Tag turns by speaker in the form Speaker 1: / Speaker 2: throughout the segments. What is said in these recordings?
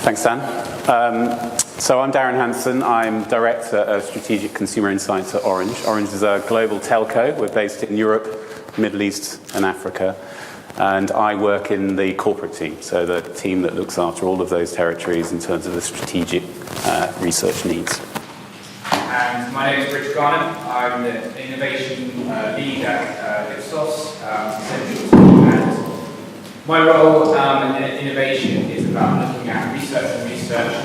Speaker 1: Thanks, Dan. So I'm Darren Hansen. I'm Director of Strategic Consumer Insights at Orange. Orange is a global telco. We're based in Europe, Middle East and Africa. And I work in the corporate team, so the team that looks after all of those territories in terms of the strategic research needs.
Speaker 2: And my name is Richard Garnham. I'm the innovation lead at Ipsos, and my role in innovation is about looking at research,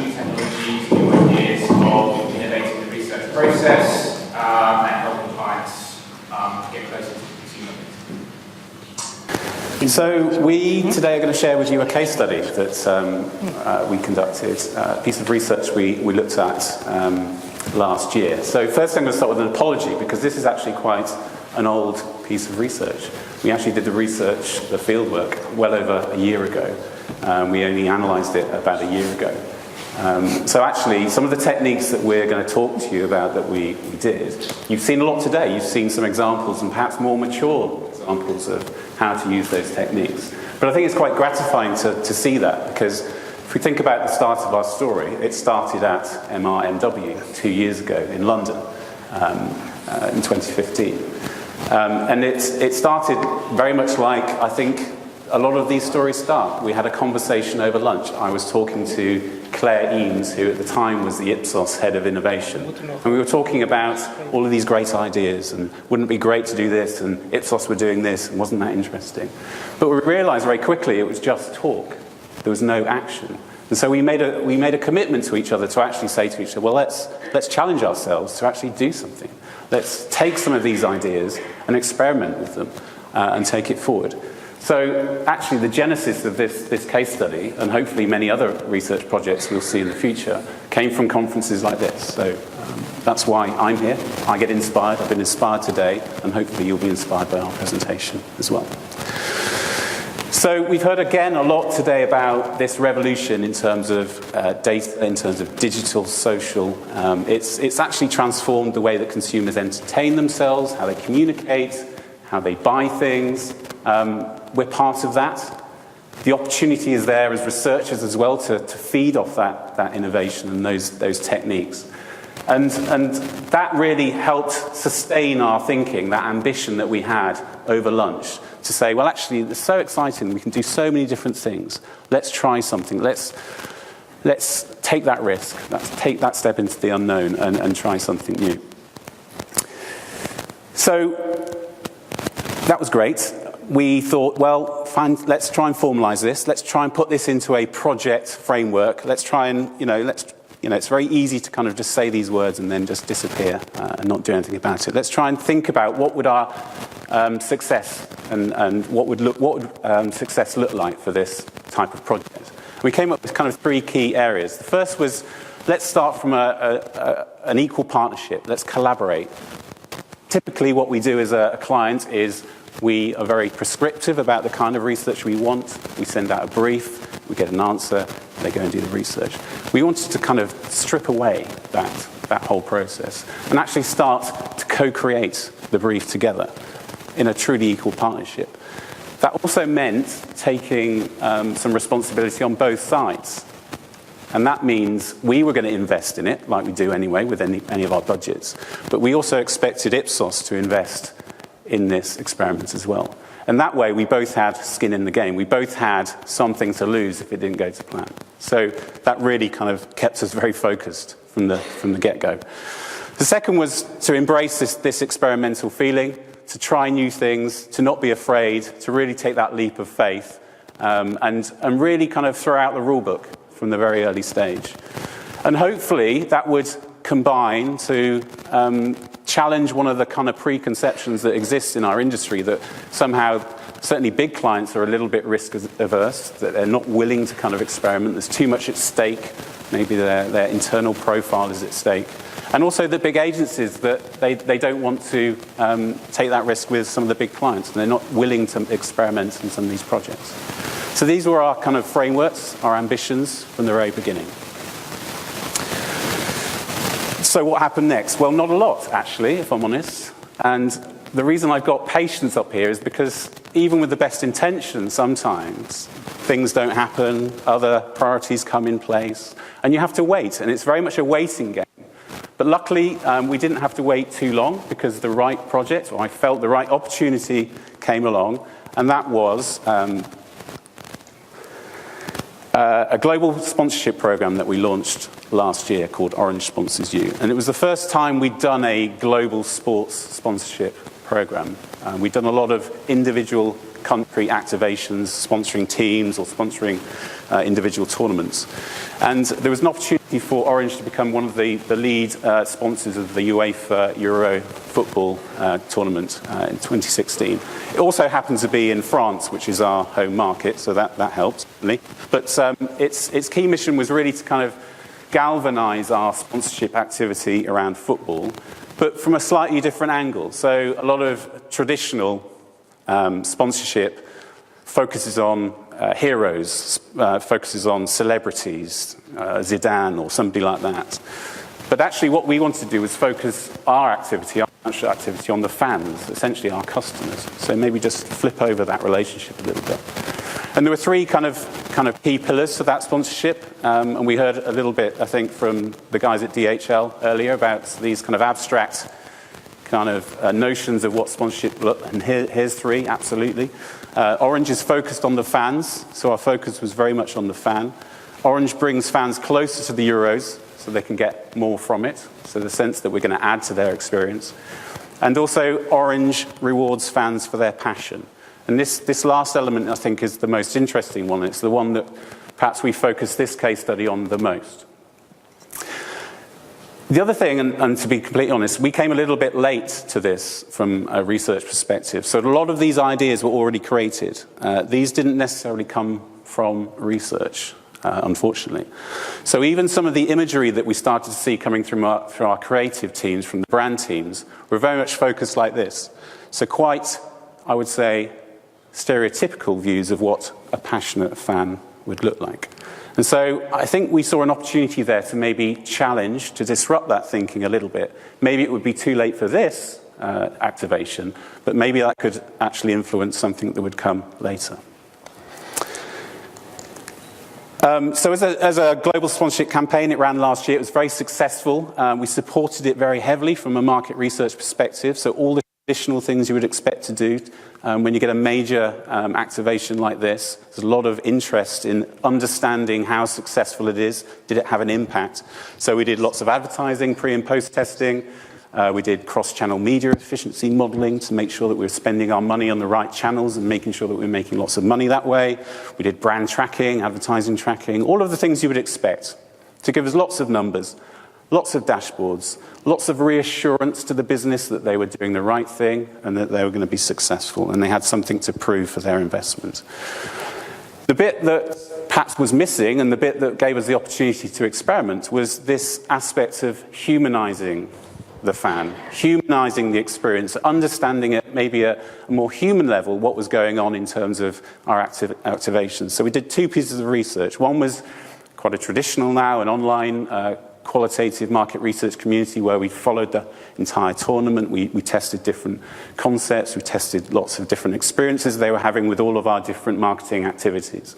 Speaker 2: new technologies, new ideas of innovating the research process, and helping clients get closer to consumer.
Speaker 1: So we today are going to share with you a case study that we conducted, a piece of research we looked at last year. So first I'm going to start with an apology, because this is actually quite an old piece of research. We actually did the research, the fieldwork, well over a year ago. We only analysed it about a year ago. So actually, some of the techniques that we're going to talk to you about that we did, you've seen a lot today. You've seen some examples, and perhaps more mature examples of how to use those techniques. But I think it's quite gratifying to see that, because if we think about the start of our story, it started at MRMW 2 years ago in London in 2015. And it started very much like, I think, a lot of these stories start. We had a conversation over lunch. I was talking to Claire Eames, who at the time was the Ipsos head of innovation. And we were talking about all of these great ideas, and wouldn't it be great to do this, and Ipsos were doing this, and wasn't that interesting? But we realised very quickly it was just talk. There was no action. And so we made a commitment to each other to actually say to each other, well, let's challenge ourselves to actually do something. Let's take some of these ideas and experiment with them and take it forward. So actually the genesis of this case study, and hopefully many other research projects we'll see in the future, came from conferences like this. So that's why I'm here. I get inspired. I've been inspired today, and hopefully you'll be inspired by our presentation as well. So we've heard again a lot today about this revolution in terms of data, in terms of digital, social. It's actually transformed the way that consumers entertain themselves, how they communicate, how they buy things. We're part of that. The opportunity is there as researchers as well to feed off that innovation and those techniques. And that really helped sustain our thinking, that ambition that we had over lunch, to say, well, actually, it's so exciting. We can do so many different things. Let's try something. Let's take that risk. Let's take that step into the unknown and try something new. So that was great. We thought, well, fine, let's try and formalize this. Let's try and put this into a project framework. Let's try and, it's very easy to kind of just say these words and then just disappear and not do anything about it. Let's try and think about what would our success and what would success look like for this type of project. We came up with kind of 3 key areas. The first was, let's start from an equal partnership. Let's collaborate. Typically what we do as a client is we are very prescriptive about the kind of research we want. We send out a brief, we get an answer, they go and do the research. We wanted to kind of strip away that whole process and actually start to co-create the brief together in a truly equal partnership. That also meant taking some responsibility on both sides. And that means we were going to invest in it, like we do anyway with any of our budgets. But we also expected Ipsos to invest in this experiment as well. And that way we both had skin in the game. We both had something to lose if it didn't go to plan. So that really kind of kept us very focused from the get-go. The second was to embrace this experimental feeling, to try new things, to not be afraid, to really take that leap of faith, and really kind of throw out the rule book from the very early stage. And hopefully that would combine to challenge one of the kind of preconceptions that exists in our industry, that somehow certainly big clients are a little bit risk averse, that they're not willing to kind of experiment. There's too much at stake. Maybe their internal profile is at stake. And also the big agencies, that they don't want to take that risk with some of the big clients, and they're not willing to experiment in some of these projects. So these were our kind of frameworks, our ambitions from the very beginning. So what happened next? Well, not a lot, actually, if I'm honest. And the reason I've got patience up here is because even with the best intentions, sometimes things don't happen, other priorities come in place, and you have to wait, and it's very much a waiting game. But luckily, we didn't have to wait too long because the right project, or I felt the right opportunity came along, and that was a global sponsorship program that we launched last year called Orange Sponsors You. And it was the first time we'd done a global sports sponsorship program. We'd done a lot of individual country activations, sponsoring teams or sponsoring individual tournaments. And there was an opportunity for Orange to become one of the lead sponsors of the UEFA Euro football tournament in 2016. It also happens to be in France, which is our home market, so that helps. But its key mission was really to kind of galvanize our sponsorship activity around football, but from a slightly different angle. So a lot of traditional sponsorship focuses on heroes, focuses on celebrities, Zidane or somebody like that. But actually what we wanted to do was focus our activity, our financial activity, on the fans, essentially our customers. So maybe just flip over that relationship a little bit. And there were three kind of key pillars to that sponsorship, and we heard a little bit, I think, from the guys at DHL earlier about these kind of abstract kind of notions of what sponsorship look, and here's three, absolutely. Orange is focused on the fans, so our focus was very much on the fan. Orange brings fans closer to the Euros, so they can get more from it, so the sense that we're going to add to their experience. And also, Orange rewards fans for their passion. And this last element, I think, is the most interesting one. It's the one that perhaps we focus this case study on the most. The other thing, and to be completely honest, we came a little bit late to this from a research perspective. So a lot of these ideas were already created. These didn't necessarily come from research, unfortunately. So even some of the imagery that we started to see coming through our creative teams, from the brand teams, were very much focused like this. So quite, I would say, stereotypical views of what a passionate fan would look like. And so I think we saw an opportunity there to maybe challenge, to disrupt that thinking a little bit. Maybe it would be too late for this activation, but maybe that could actually influence something that would come later. So as a global sponsorship campaign, it ran last year. It was very successful. We supported it very heavily from a market research perspective. So all the additional things you would expect to do when you get a major activation like this. There's a lot of interest in understanding how successful it is. Did it have an impact? So we did lots of advertising, pre and post testing. We did cross-channel media efficiency modeling to make sure that we were spending our money on the right channels and making sure that we were making lots of money that way. We did brand tracking, advertising tracking, all of the things you would expect to give us lots of numbers, lots of dashboards, lots of reassurance to the business that they were doing the right thing and that they were going to be successful, and they had something to prove for their investment. The bit that perhaps was missing, and the bit that gave us the opportunity to experiment, was this aspect of humanizing the fan, humanizing the experience, understanding at maybe a more human level what was going on in terms of our activations. So we did two pieces of research. One was quite a traditional now, an online qualitative market research community where we followed the entire tournament. We tested different concepts. We tested lots of different experiences they were having with all of our different marketing activities.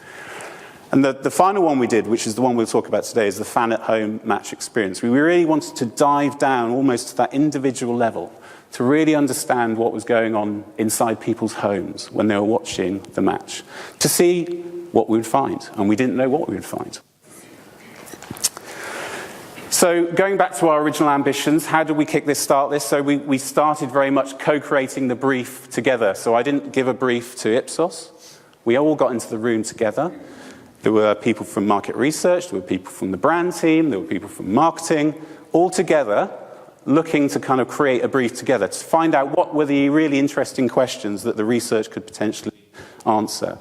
Speaker 1: And the final one we did, which is the one we'll talk about today, is the fan at home match experience. We really wanted to dive down almost to that individual level to really understand what was going on inside people's homes when they were watching the match, to see what we would find. And we didn't know what we would find. So going back to our original ambitions, how did we start this? So we started very much co-creating the brief together. So I didn't give a brief to Ipsos. We all got into the room together. There were people from market research, there were people from the brand team, there were people from marketing, all together looking to kind of create a brief together to find out what were the really interesting questions that the research could potentially answer.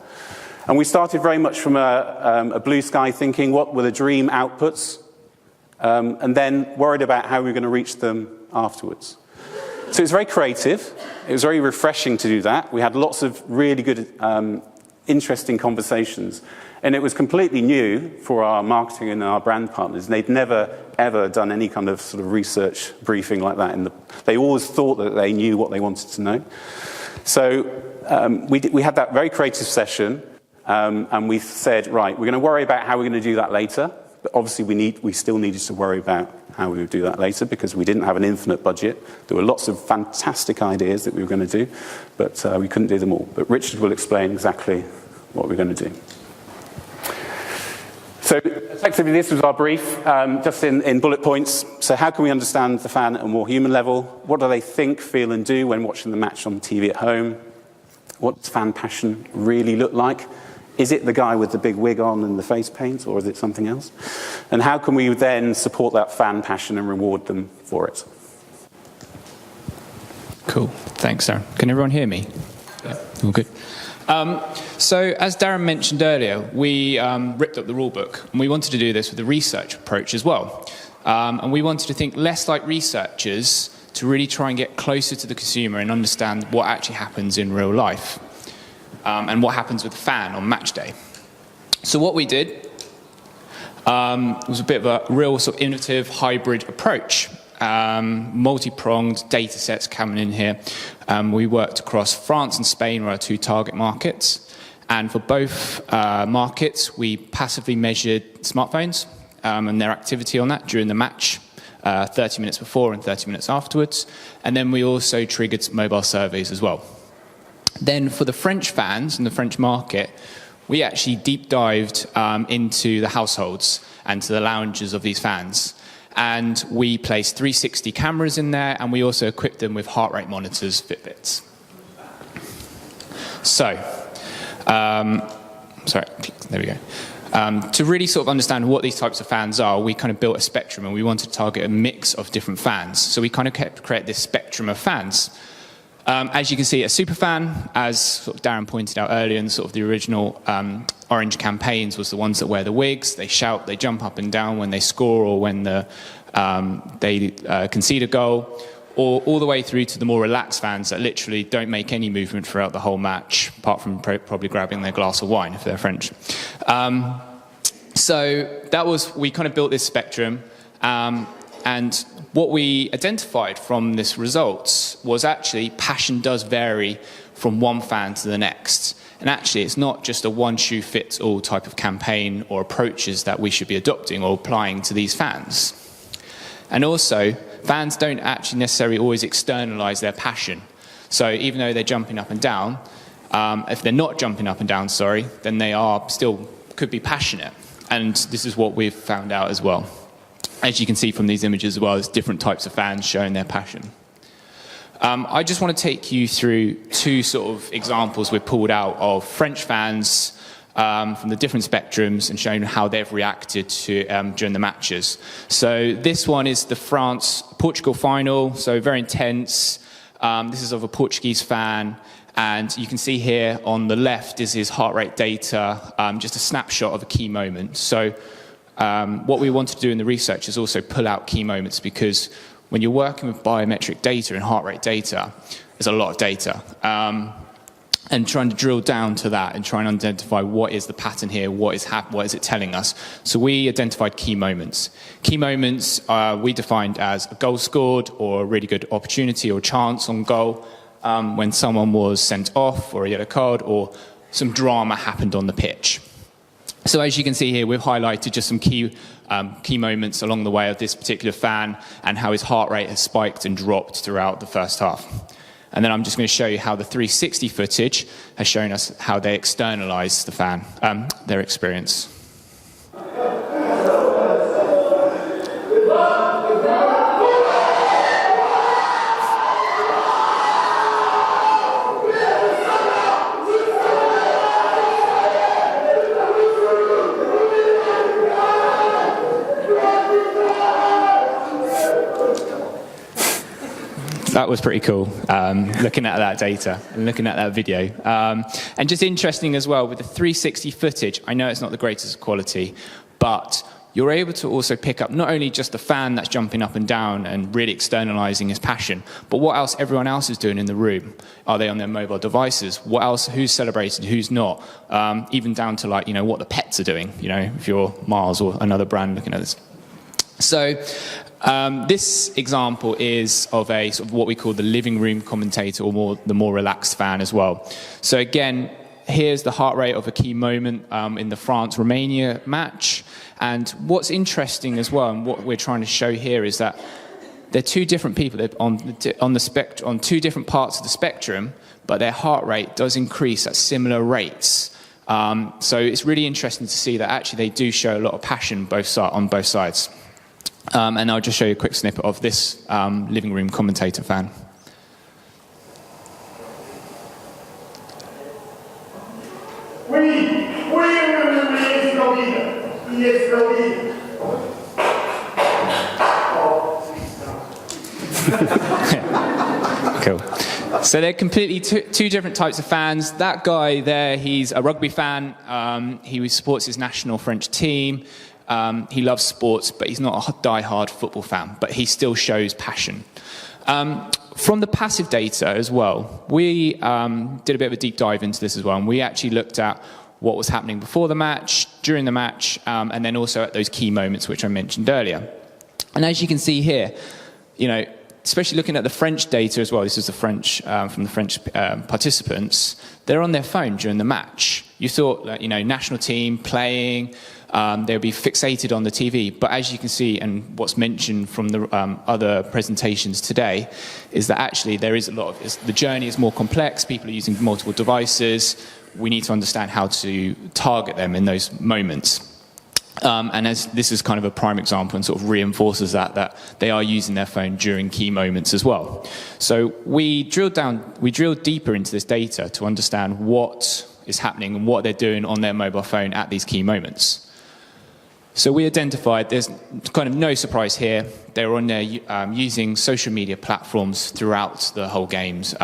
Speaker 1: And we started very much from a blue sky thinking, what were the dream outputs? And then worried about how we were going to reach them afterwards. So it was very creative. It was very refreshing to do that. We had lots of really good, interesting conversations. And it was completely new for our marketing and our brand partners. They'd never, ever done any kind of sort of research briefing like that. They always thought that they knew what they wanted to know. So we had that very creative session. And we said, right, we're going to worry about how we're going to do that later. But obviously, we still needed to worry about how we would do that later because we didn't have an infinite budget. There were lots of fantastic ideas that we were going to do, but we couldn't do them all. But Richard will explain exactly what we're going to do. So effectively, this was our brief, just in bullet points. So how can we understand the fan at a more human level? What do they think, feel, and do when watching the match on TV at home? What does fan passion really look like? Is it the guy with the big wig on and the face paint, or is it something else? And how can we then support that fan passion and reward them for it?
Speaker 3: Cool. Thanks, Darren. Can everyone hear me? Yeah. All good. So, as Darren mentioned earlier, we ripped up the rule book, and we wanted to do this with a research approach as well. And we wanted to think less like researchers to really try and get closer to the consumer and understand what actually happens in real life. And what happens with the fan on match day. So what we did was a bit of a real sort of innovative hybrid approach. Multi-pronged data sets coming in here. We worked across France and Spain, were our two target markets. And for both markets, we passively measured smartphones and their activity on that during the match, 30 minutes before and 30 minutes afterwards. And then we also triggered mobile surveys as well. Then for the French fans and the French market, we actually deep dived into the households and to the lounges of these fans. And we placed 360 cameras in there, and we also equipped them with heart rate monitors, Fitbits. So, sorry, there we go. To really sort of understand what these types of fans are, we kind of built a spectrum, and we wanted to target a mix of different fans. So we kind of create this spectrum of fans. As you can see, a super fan, as sort of Darren pointed out earlier, in sort of the original Orange campaigns, was the ones that wear the wigs, they shout, they jump up and down when they score or when they concede a goal, or all the way through to the more relaxed fans that literally don't make any movement throughout the whole match, apart from probably grabbing their glass of wine if they're French. So that was, we kind of built this spectrum. And what we identified from this results was actually passion does vary from one fan to the next. And actually, it's not just a one-shoe-fits-all type of campaign or approaches that we should be adopting or applying to these fans. And also, fans don't actually necessarily always externalize their passion. So even though they're jumping up and down, if they're not jumping up and down, then they are still could be passionate. And this is what we've found out as well. As you can see from these images as well, there's different types of fans showing their passion. I just want to take you through two sort of examples we've pulled out of French fans from the different spectrums and showing how they've reacted to during the matches. So this one is the France-Portugal final, so very intense. This is of a Portuguese fan. And you can see here on the left is his heart rate data, just a snapshot of a key moment. So what we wanted to do in the research is also pull out key moments, because when you're working with biometric data and heart rate data, there's a lot of data. And trying to drill down to that and trying to identify what is the pattern here, what is it telling us. So we identified key moments. Key moments we defined as a goal scored or a really good opportunity or chance on goal, when someone was sent off or a yellow card or some drama happened on the pitch. So as you can see here, we've highlighted just some key moments along the way of this particular fan and how his heart rate has spiked and dropped throughout the first half. And then I'm just going to show you how the 360 footage has shown us how they externalize the fan, their experience. That was pretty cool, looking at that data and looking at that video. And just interesting as well, with the 360 footage, I know it's not the greatest quality, but you're able to also pick up not only just the fan that's jumping up and down and really externalizing his passion, but what else everyone else is doing in the room. Are they on their mobile devices? What else, who's celebrating, who's not? Even down to what the pets are doing, if you're Mars or another brand looking at this. So this example is of a sort of what we call the living room commentator, or the more relaxed fan as well. So again, here's the heart rate of a key moment in the France-Romania match. And what's interesting as well, and what we're trying to show here, is that they're two different people. They're on two different parts of the spectrum, but their heart rate does increase at similar rates. So it's really interesting to see that actually they do show a lot of passion on both sides. And I'll just show you a quick snippet of this living room commentator fan. Cool. So they're completely two different types of fans. That guy there, he's a rugby fan. He supports his national French team. He loves sports, but he's not a die-hard football fan, but he still shows passion. From the passive data as well, we did a bit of a deep dive into this as well, and we actually looked at what was happening before the match, during the match, and then also at those key moments which I mentioned earlier. And as you can see here, especially looking at the French data as well, this is the French, from the French participants, they're on their phone during the match. You thought that, national team playing, they'll be fixated on the TV. But as you can see, and what's mentioned from the other presentations today, is that actually there is a lot of, the journey is more complex, people are using multiple devices, we need to understand how to target them in those moments. And as this is kind of a prime example and sort of reinforces that they are using their phone during key moments as well. So we drilled deeper into this data to understand what is happening and what they're doing on their mobile phone at these key moments. So we identified, there's kind of no surprise here, they were on there using social media platforms throughout the whole games.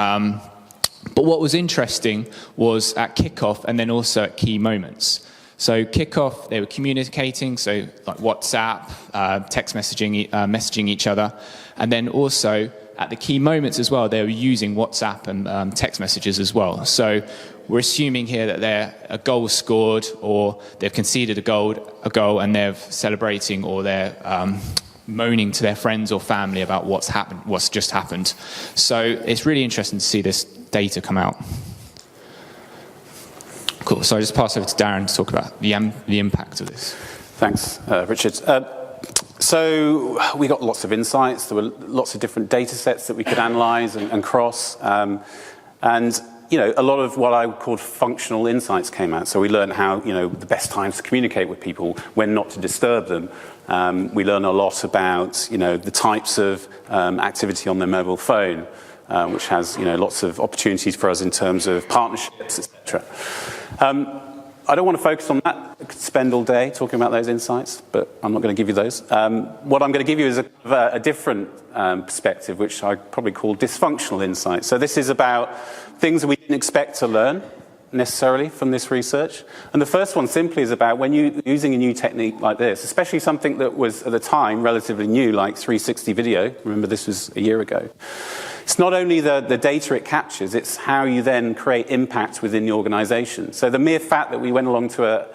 Speaker 3: But what was interesting was at kickoff and then also at key moments. So kickoff, they were communicating, so like WhatsApp, text messaging each other, and then also at the key moments as well, they were using WhatsApp and text messages as well. So we're assuming here that a goal was scored, or they've conceded a goal, and they're celebrating, or they're moaning to their friends or family about what's just happened. So it's really interesting to see this data come out. Cool. So I just pass over to Darren to talk about the impact of this.
Speaker 1: Thanks, Richard. So we got lots of insights. There were lots of different data sets that we could analyze and cross. And, a lot of what I called functional insights came out. So we learned how, the best times to communicate with people, when not to disturb them. We learned a lot about, the types of activity on their mobile phone, which has, lots of opportunities for us in terms of partnerships, etc. I don't want to focus on that. I could spend all day talking about those insights, but I'm not going to give you those. What I'm going to give you is a different perspective, which I probably call dysfunctional insights. So this is about things that we didn't expect to learn necessarily from this research. And the first one simply is about when you're using a new technique like this, especially something that was at the time relatively new, like 360 video. Remember, this was a year ago. It's not only the data it captures, it's how you then create impact within the organization. So the mere fact that we went along to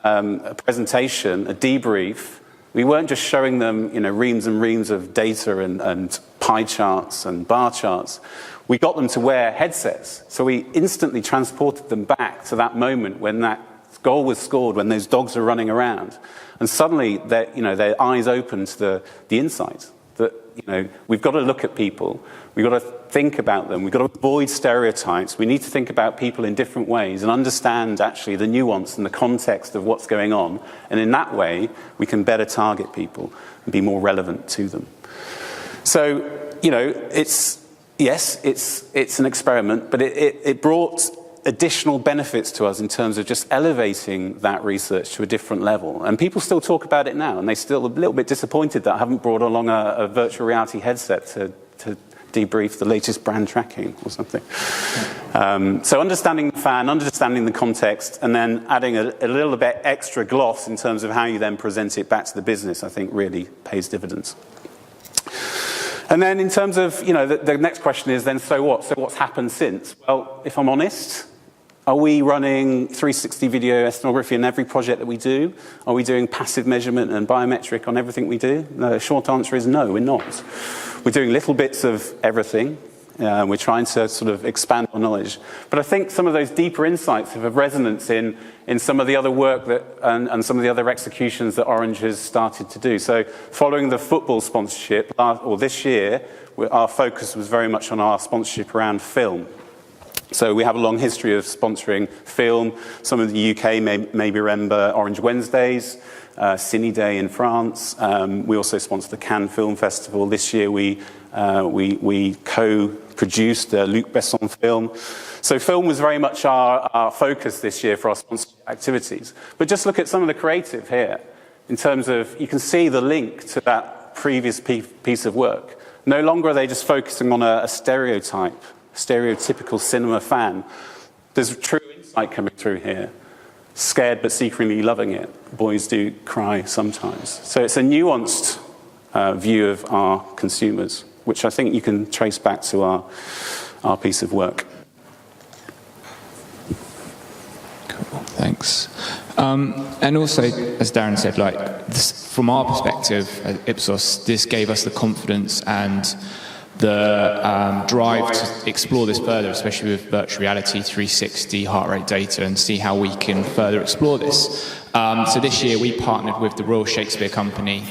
Speaker 1: a presentation, a debrief, we weren't just showing them, reams and reams of data and pie charts and bar charts. We got them to wear headsets. So we instantly transported them back to that moment when that goal was scored, when those dogs are running around. And suddenly, their eyes opened to the insight that, we've got to look at people. We've got to think about them. We've got to avoid stereotypes. We need to think about people in different ways and understand actually the nuance and the context of what's going on. And in that way, we can better target people and be more relevant to them. So, it's an experiment, but it brought additional benefits to us in terms of just elevating that research to a different level. And people still talk about it now, and they're still a little bit disappointed that I haven't brought along a virtual reality headset to debrief the latest brand tracking or something. So understanding the fan, understanding the context, and then adding a little bit extra gloss in terms of how you then present it back to the business, I think really pays dividends. And then in terms of, the next question is then, so what? So what's happened since? Well, if I'm honest, are we running 360 video ethnography in every project that we do? Are we doing passive measurement and biometric on everything we do? The short answer is no, we're not. We're doing little bits of everything. We're trying to sort of expand our knowledge. But I think some of those deeper insights have a resonance in some of the other work and some of the other executions that Orange has started to do. So following the football sponsorship, or this year, our focus was very much on our sponsorship around film. So we have a long history of sponsoring film. Some of the UK may remember Orange Wednesdays, Cine Day in France. We also sponsor the Cannes Film Festival. This year we co-produced the Luc Besson film. So film was very much our focus this year for our sponsorship activities. But just look at some of the creative here, in terms of, you can see the link to that previous piece of work. No longer are they just focusing on a stereotypical cinema fan. There's true insight coming through here. Scared but secretly loving it. Boys do cry sometimes. So it's a nuanced view of our consumers, which I think you can trace back to our piece of work.
Speaker 3: Cool, thanks. And also, as Darren said, from our perspective at Ipsos, this gave us the confidence and the drive to explore this further, especially with virtual reality, 360 heart rate data, and see how we can further explore this. So this year we partnered with the Royal Shakespeare Company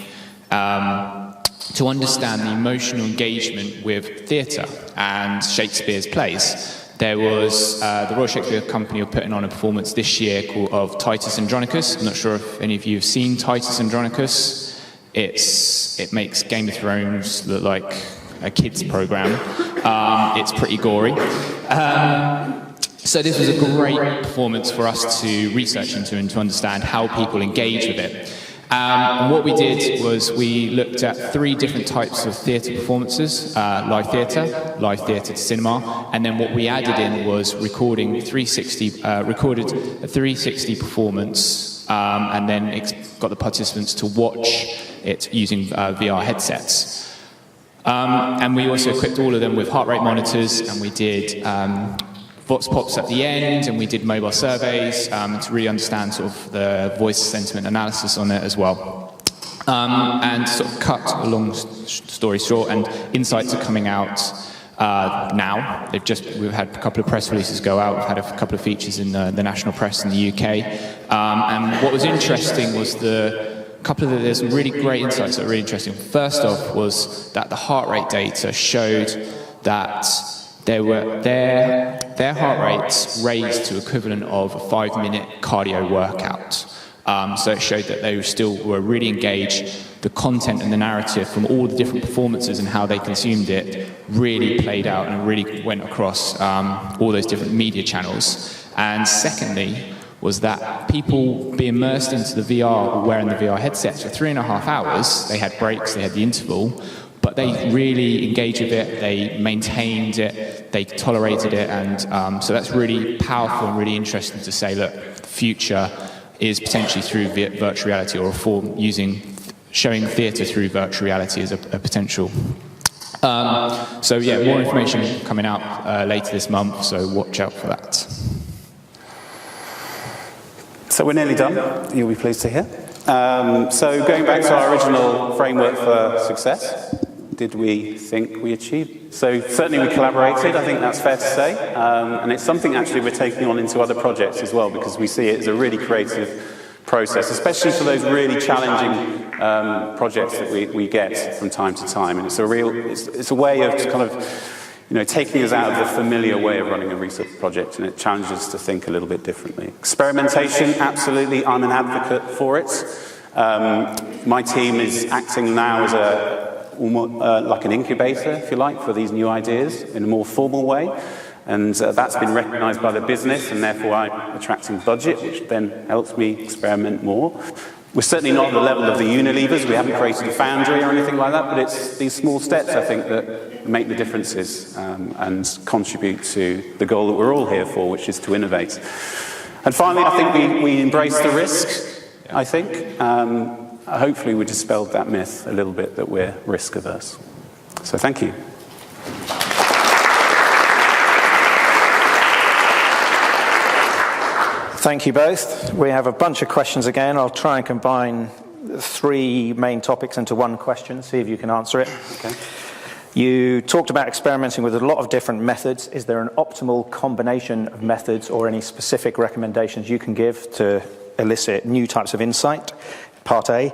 Speaker 3: to understand the emotional engagement with theatre and Shakespeare's plays. There was the Royal Shakespeare Company were putting on a performance this year of Titus Andronicus. I'm not sure if any of you have seen Titus Andronicus. It makes Game of Thrones look like a kids program. It's pretty gory. So this was a great performance for us to research into and to understand how people engage with it. And what we did was we looked at 3 different types of theatre performances: live theatre to cinema, and then what we added in was recorded a 360 performance, and then got the participants to watch it using VR headsets. And we also equipped all of them with heart rate monitors, and we did vox pops at the end, and we did mobile surveys to really understand sort of the voice sentiment analysis on it as well. And sort of cut a long story short, and insights are coming out now. We've had a couple of press releases go out. We've had a couple of features in the national press in the UK. And what was interesting was there's some really great insights that are really interesting. First off was that the heart rate data showed that their heart rates raised to equivalent of a 5-minute cardio workout. So it showed that they were really engaged. The content and the narrative from all the different performances and how they consumed it really played out and really went across all those different media channels. And secondly, was that people be immersed into the VR or wearing the VR headsets for 3.5 hours. They had breaks, they had the interval, but they really engaged with it, they maintained it, they tolerated it, and so that's really powerful and really interesting to say, look, the future is potentially through virtual reality, or a form showing theatre through virtual reality as a potential. So yeah, more information coming out later this month, so watch out for that.
Speaker 1: So we're nearly done, you'll be pleased to hear. So going back to our original framework for success, did we think we achieved? So certainly we collaborated, I think that's fair to say, and it's something actually we're taking on into other projects as well, because we see it as a really creative process, especially for those really challenging projects that we get from time to time. And it's a way of kind of taking us out of the familiar way of running a research project, and it challenges us to think a little bit differently. Experimentation, absolutely, I'm an advocate for it. My team is acting now as like an incubator, if you like, for these new ideas in a more formal way. And that's been recognised by the business, and therefore I'm attracting budget, which then helps me experiment more. We're certainly not at the level of the Unilevers. We haven't created a foundry or anything like that, but it's these small steps, I think, that make the differences and contribute to the goal that we're all here for, which is to innovate. And finally, I think we embrace the risk, I think. Hopefully we dispelled that myth a little bit that we're risk averse. So thank you.
Speaker 4: Thank you both. We have a bunch of questions again. I'll try and combine 3 main topics into one question, see if you can answer it.
Speaker 1: Okay.
Speaker 4: You talked about experimenting with a lot of different methods. Is there an optimal combination of methods or any specific recommendations you can give to elicit new types of insight? Part A.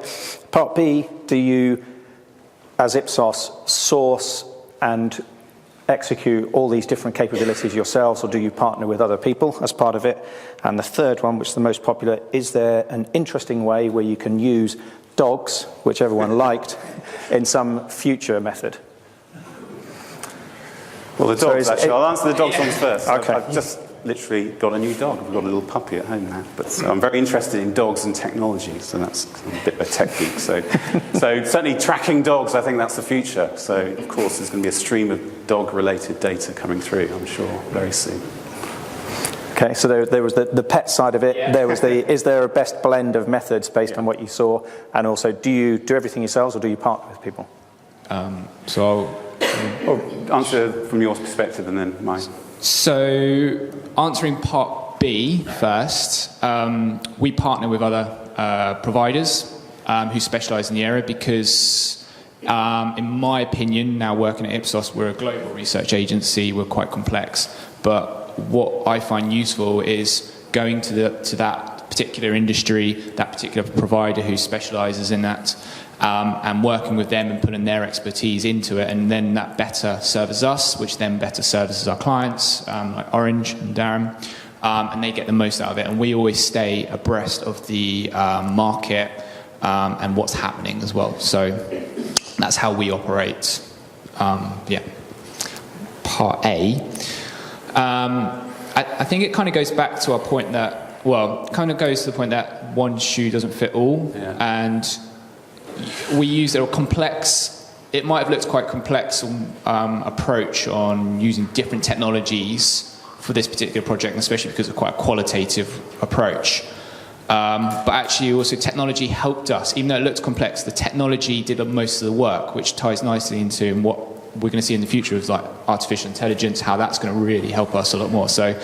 Speaker 4: Part B, do you, as Ipsos, source and execute all these different capabilities yourselves, or do you partner with other people as part of it? And the third one, which is the most popular, is there an interesting way where you can use dogs, which everyone liked, in some future method?
Speaker 1: Well, the dogs, actually. I'll answer the dogs ones first.
Speaker 4: Okay.
Speaker 1: I've just literally got a new dog. I've got a little puppy at home now. But I'm very interested in dogs and technology, so that's I'm a bit of a tech geek. So certainly tracking dogs, I think that's the future. So, of course, there's going to be a stream of dog-related data coming through, I'm sure, very soon.
Speaker 4: Okay, so there was the pet side of it. Yeah. There was is there a best blend of methods based on what you saw? And also, do you do everything yourselves, or do you partner with people?
Speaker 1: Answer from your perspective and then mine.
Speaker 3: So, answering part B first, we partner with other providers who specialise in the area because, in my opinion, now working at Ipsos, we're a global research agency, we're quite complex, but what I find useful is going to that particular industry, that particular provider who specialises in that, and working with them and putting their expertise into it, and then that better serves us, which then better services our clients, like Orange and Darren, and they get the most out of it. And we always stay abreast of the market and what's happening as well. So that's how we operate. Part A. I think it kind of goes back to our point that, kind of goes to the point that one shoe doesn't fit all, and we use a complex, it might have looked quite complex approach on using different technologies for this particular project, especially because it's quite a qualitative approach. But actually also technology helped us, even though it looked complex, the technology did most of the work, which ties nicely into what we're going to see in the future with like artificial intelligence, how that's going to really help us a lot more. So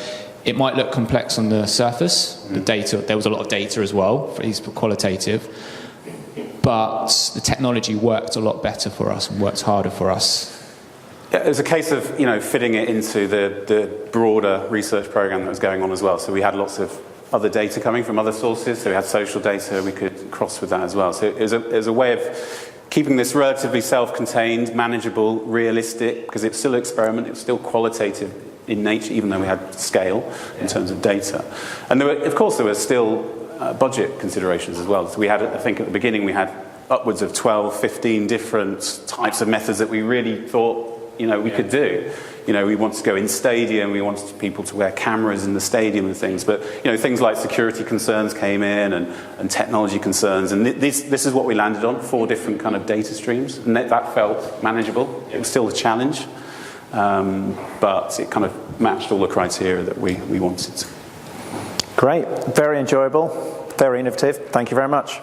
Speaker 3: it might look complex on the surface, the data, there was a lot of data as well, for these qualitative, but the technology worked a lot better for us and worked harder for us.
Speaker 1: Yeah, it was a case of fitting it into the broader research program that was going on as well. So we had lots of other data coming from other sources. So we had social data we could cross with that as well. So it was a way of keeping this relatively self-contained, manageable, realistic, because it's still an experiment, it was still qualitative in nature, even though we had scale in terms of data. And there were still budget considerations as well. So we had, I think at the beginning, we had upwards of 12, 15 different types of methods that we really thought, we could do. We wanted to go in stadium, we wanted people to wear cameras in the stadium and things, but, things like security concerns came in and technology concerns, and this is what we landed on, 4 different kind of data streams, and that felt manageable. It was still a challenge, but it kind of matched all the criteria that we wanted.
Speaker 4: Great, very enjoyable, very innovative. Thank you very much.